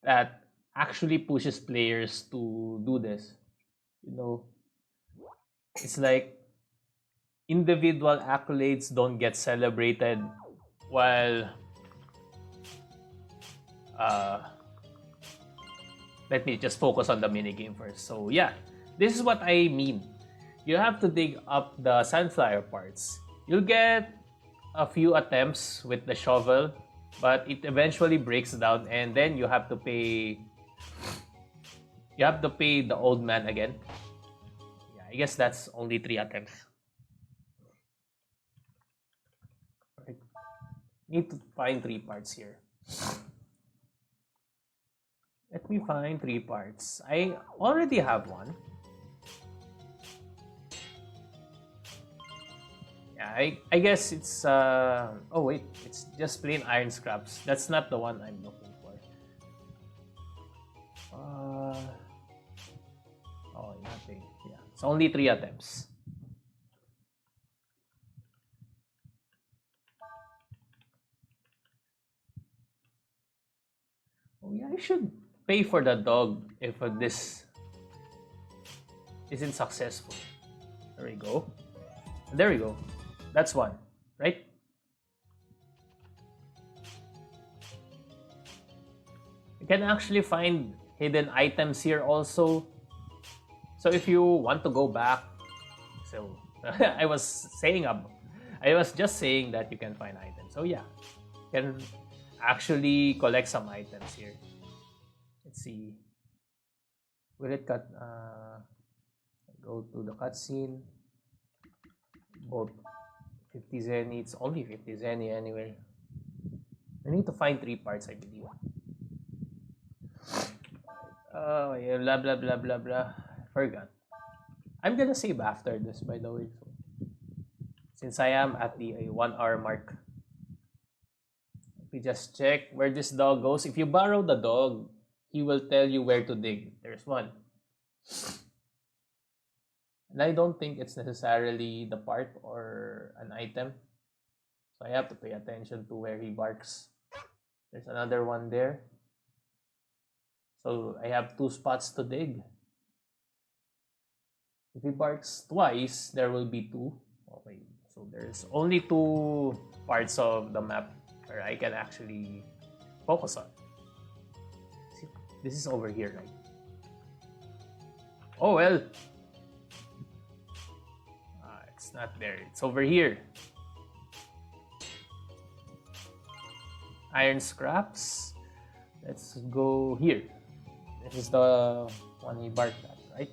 B: that actually pushes players to do this. You know, it's like individual accolades don't get celebrated while let me just focus on the minigame first. So yeah, this is what I mean. You have to dig up the Sandflier parts. You'll get a few attempts with the shovel, but it eventually breaks down, and then you have to pay the old man again. Yeah, I guess that's only 3 attempts. Right. Need to find 3 parts here. Let me find 3 parts. I already have one. Yeah, I guess it's oh wait, it's just plain iron scraps. That's not the one I'm looking for. It's only 3 attempts. Oh yeah, I should pay for the dog if this isn't successful. There we go. There we go. That's one, right? You can actually find hidden items here also. So if you want to go back, so I was just saying that you can find items. So yeah, you can actually collect some items here. Let's see. Will it cut? Go to the cutscene. Both 50 zenny. It's only 50 zenny anyway. I need to find 3 parts, I believe. Oh yeah, blah blah blah blah blah. Forgot. I'm gonna save after this, by the way. So, since I am at the 1 hour mark, let me just check where this dog goes. If you borrow the dog, he will tell you where to dig. There's one. And I don't think it's necessarily the part or an item. So I have to pay attention to where he barks. There's another one there. So I have 2 spots to dig. If he barks twice, there will be 2. Okay, so there's only 2 parts of the map where I can actually focus on. See, this is over here, right? Oh well. It's not there. It's over here. Iron scraps. Let's go here. This is the one he barked at, right?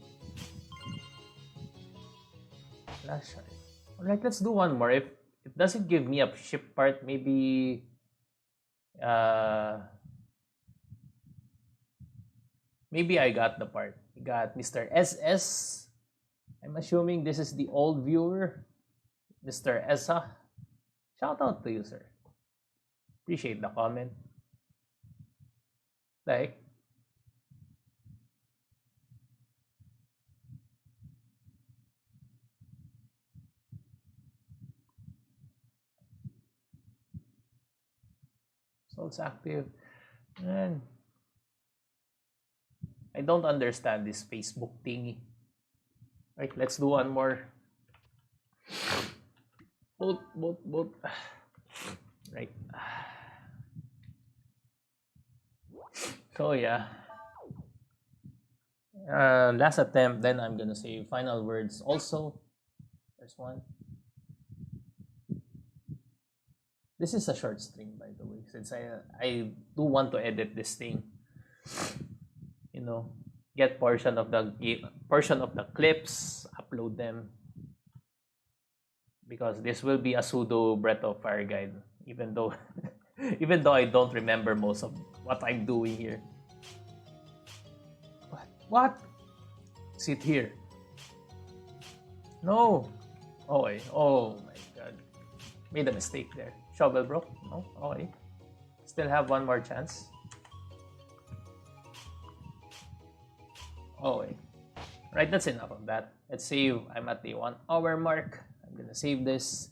B: Flashlight. Alright, let's do one more. If it doesn't give me a ship part, maybe maybe I got the part. We got Mr. SS. I'm assuming this is the old viewer, Mr. Esa. Shout out to you, sir. Appreciate the comment. Like, so it's active. Man, I don't understand this Facebook thingy. Right, let's do one more. Both. Right. So yeah. Last attempt, then I'm gonna say final words also. There's one. This is a short stream, by the way, since I do want to edit this thing. You know, get portion of the clips, upload them, because this will be a pseudo Breath of Fire guide, even though I don't remember most of what I'm doing here. What? Sit here. No. Oh my god. Made a mistake there. Shovel broke. No. Okay. Still have one more chance. Okay. Right, that's enough of that. Let's save. I'm at the 1 hour mark. I'm gonna save this.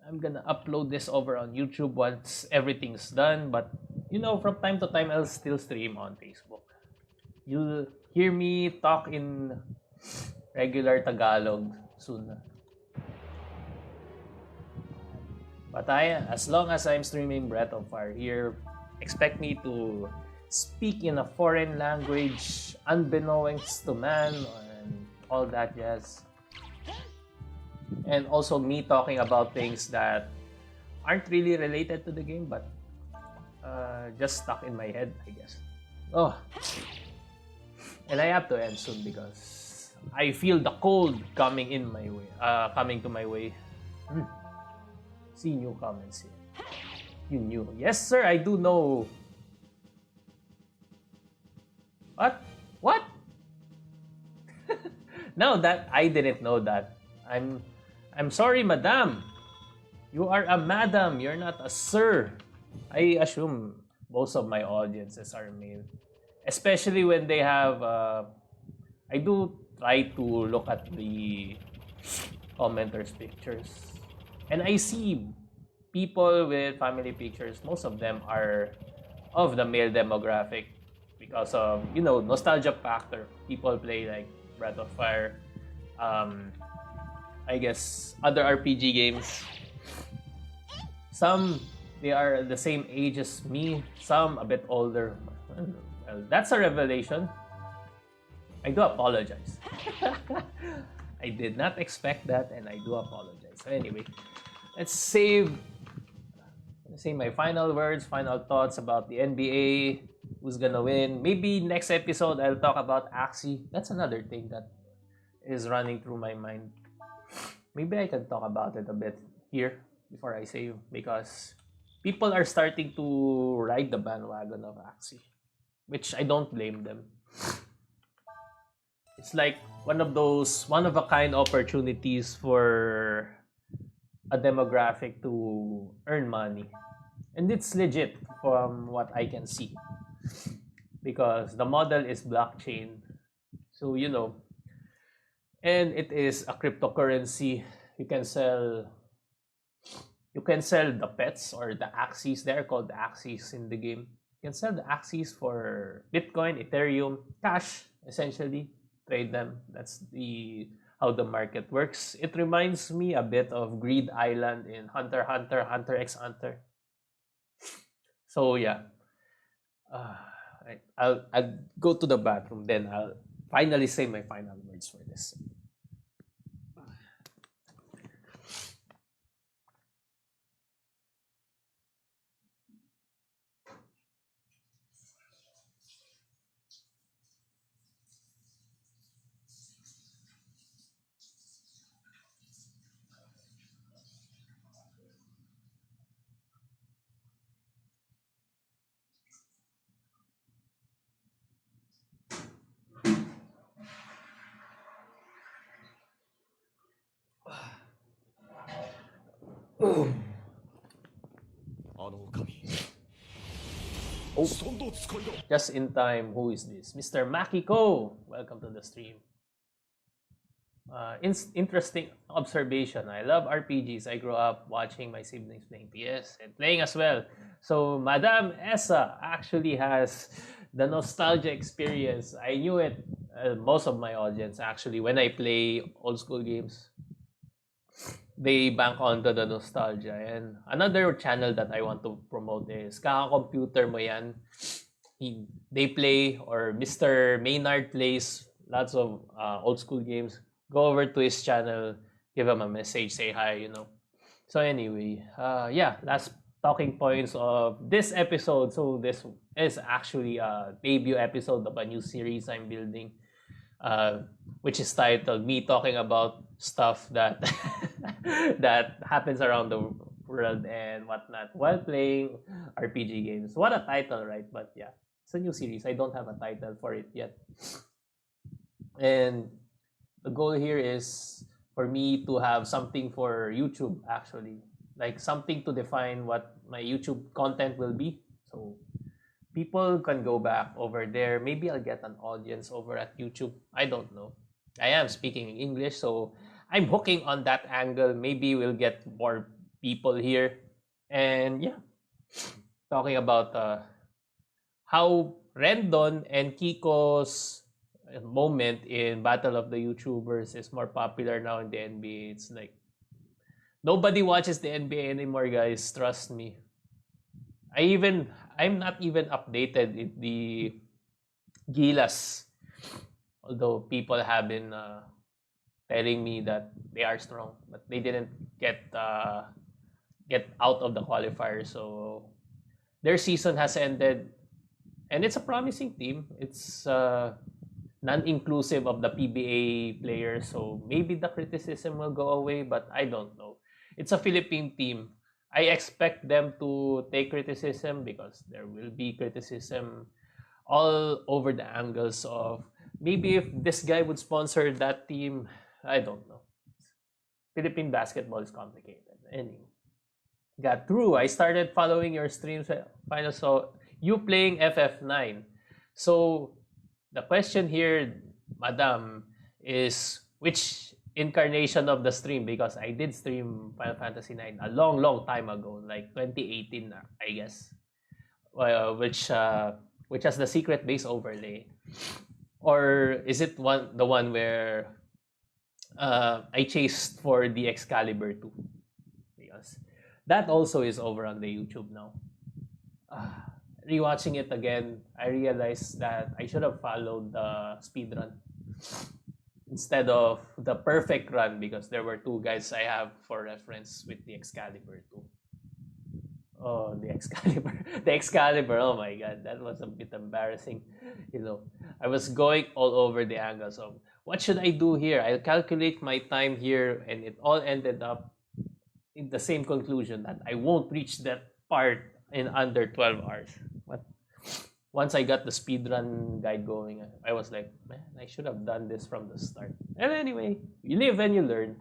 B: I'm gonna upload this over on YouTube once everything's done. But you know, from time to time, I'll still stream on Facebook. You'll hear me talk in regular Tagalog soon. But as long as I'm streaming Breath of Fire here, expect me to speak in a foreign language, unbeknownst to man, and all that jazz. And also me talking about things that aren't really related to the game, but just stuck in my head, I guess. Oh, and I have to end soon because I feel the cold coming to my way. See new comments here. You knew. Yes, sir, I do know. What? No, that I didn't know that. I'm sorry, madam. You are a madam. You're not a sir. I assume most of my audiences are male, especially when they have. I do try to look at the commenters' pictures. And I see people with family pictures, most of them are of the male demographic because of, nostalgia factor. People play like Breath of Fire, I guess other RPG games. Some, they are the same age as me, some a bit older. Well, that's a revelation. I do apologize. I did not expect that, and I do apologize. So anyway, let's say my final words, final thoughts about the NBA, who's gonna win. Maybe next episode I'll talk about Axie. That's another thing that is running through my mind. Maybe I can talk about it a bit here before I save, because people are starting to ride the bandwagon of Axie, which I don't blame them. It's like one of those one-of-a-kind opportunities for a demographic to earn money. And it's legit from what I can see. Because the model is blockchain. So, and it is a cryptocurrency. You can sell the pets or the Axies. They're called the Axies in the game. You can sell the Axies for Bitcoin, Ethereum, cash, essentially. Trade them. That's how the market works. It reminds me a bit of Greed Island in Hunter x Hunter. So yeah, I'll go to the bathroom, then I'll finally say my final words for this. Oh, just in time. Who is this? Mr. Makiko. Welcome to the stream. Interesting observation. I love RPGs. I grew up watching my siblings playing PS and playing as well. So Madame Essa actually has the nostalgia experience. I knew it. Most of my audience actually, when I play old school games, they bank onto the nostalgia. And another channel that I want to promote is Kaka-Computer Mo Yan. They play, or Mr. Maynard plays lots of old school games. Go over to his channel, give him a message, say hi, So anyway, last talking points of this episode. So this is actually a debut episode of a new series I'm building, which is titled Me Talking About Stuff that that happens around the world and whatnot while playing RPG games. What a title, right? But yeah, it's a new series. I don't have a title for it yet. And the goal here is for me to have something for YouTube, actually. Like something to define what my YouTube content will be. So people can go back over there. Maybe I'll get an audience over at YouTube. I don't know. I am speaking English, so I'm hooking on that angle. Maybe we'll get more people here. And yeah, talking about how Rendon and Kiko's moment in Battle of the YouTubers is more popular now in the NBA. It's like nobody watches the NBA anymore, guys. Trust me. I'm not even updated in the Gilas. Although people have been telling me that they are strong, but they didn't get out of the qualifier. So their season has ended, and it's a promising team. It's non-inclusive of the PBA players, so maybe the criticism will go away, but I don't know. It's a Philippine team. I expect them to take criticism because there will be criticism all over the angles of maybe if this guy would sponsor that team. I don't know. Philippine basketball is complicated. Anyway, got through. I started following your streams. Final saw you playing FF9. So the question here, Madam, is which incarnation of the stream, because I did stream Final Fantasy 9 a long time ago, like 2018, I guess, which has the secret base overlay, or is it the one where I chased for the Excalibur 2? Because that also is over on the YouTube now. Rewatching it again, I realized that I should have followed the speed run instead of the perfect run, because there were two guides I have for reference with the Excalibur 2. Oh, the Excalibur. The Excalibur, oh my god, that was a bit embarrassing. I was going all over the angles of what should I do here? I'll calculate my time here, and it all ended up in the same conclusion that I won't reach that part in under 12 hours. But once I got the speedrun guide going, I was like, man, I should have done this from the start. And anyway, you live and you learn.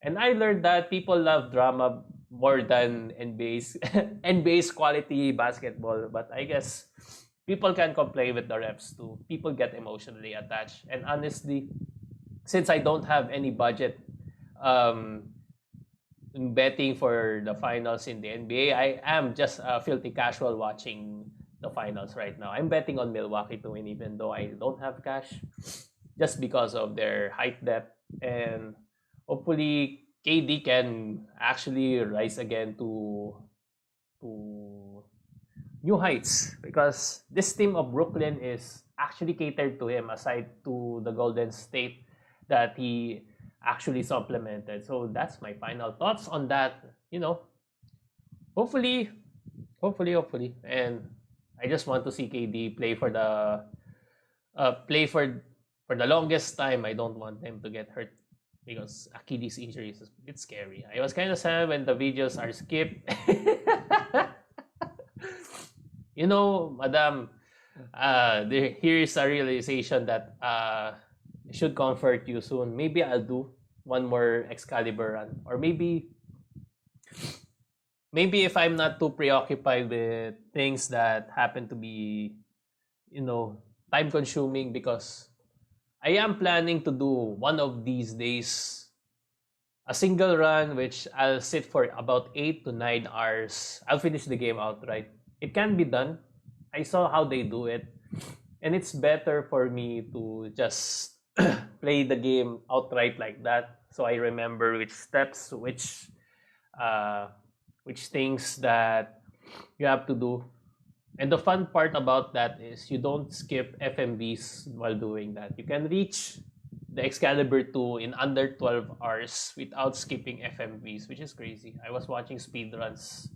B: And I learned that people love drama more than NBA's quality basketball. But I guess people can complain with the refs too. People get emotionally attached. And honestly, since I don't have any budget betting for the finals in the NBA, I am just a filthy casual watching the finals right now. I'm betting on Milwaukee to win, even though I don't have cash, just because of their height depth. And hopefully KD can actually rise again to new heights, because this team of Brooklyn is actually catered to him, aside to the Golden State that he actually supplemented. So that's my final thoughts on that. Hopefully, and I just want to see KD play for the longest time. I don't want him to get hurt, because Achilles injury is a bit scary. I was kind of sad when the videos are skipped. Madam, here's a realization that should comfort you soon. Maybe I'll do one more Excalibur run, or maybe if I'm not too preoccupied with things that happen to be, time consuming, because I am planning to do one of these days a single run, which I'll sit for about 8 to 9 hours. I'll finish the game outright. It can be done. I saw how they do it, and it's better for me to just play the game outright like that, so I remember which steps, which things that you have to do. And the fun part about that is you don't skip FMVs while doing that. You can reach the Excalibur 2 in under 12 hours without skipping FMVs, which is crazy. I was watching speedruns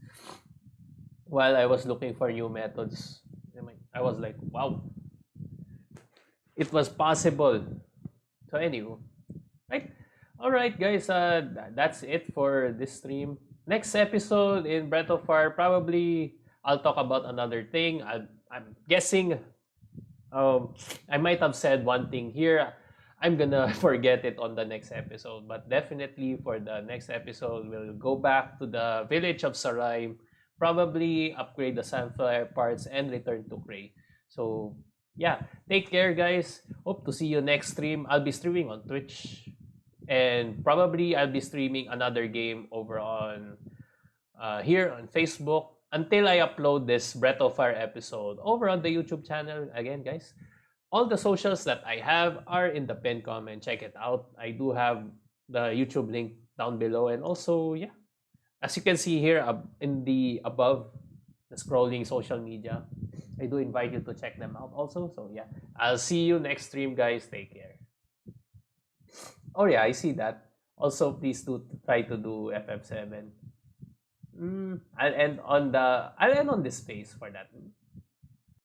B: while I was looking for new methods. I was like, wow, it was possible. So anyway, right? All right, guys, that's it for this stream. Next episode in Breath of Fire, probably I'll talk about another thing. I'm guessing I might have said one thing here. I'm gonna forget it on the next episode, but definitely for the next episode, we'll go back to the village of Sarai, probably upgrade the Sandflier parts, and return to Cray. So yeah, take care, guys. Hope to see you next stream. I'll be streaming on Twitch, and probably I'll be streaming another game over on here on Facebook until I upload this Breath of Fire episode over on the YouTube channel. Again, guys, all the socials that I have are in the pinned comment. Check it out. I do have the YouTube link down below, and also, yeah, as you can see here in the above, the scrolling social media, I do invite you to check them out also. So yeah, I'll see you next stream, guys. Take care. Oh yeah, I see that. Also, please do try to do FF7. I'll end on this phase for that.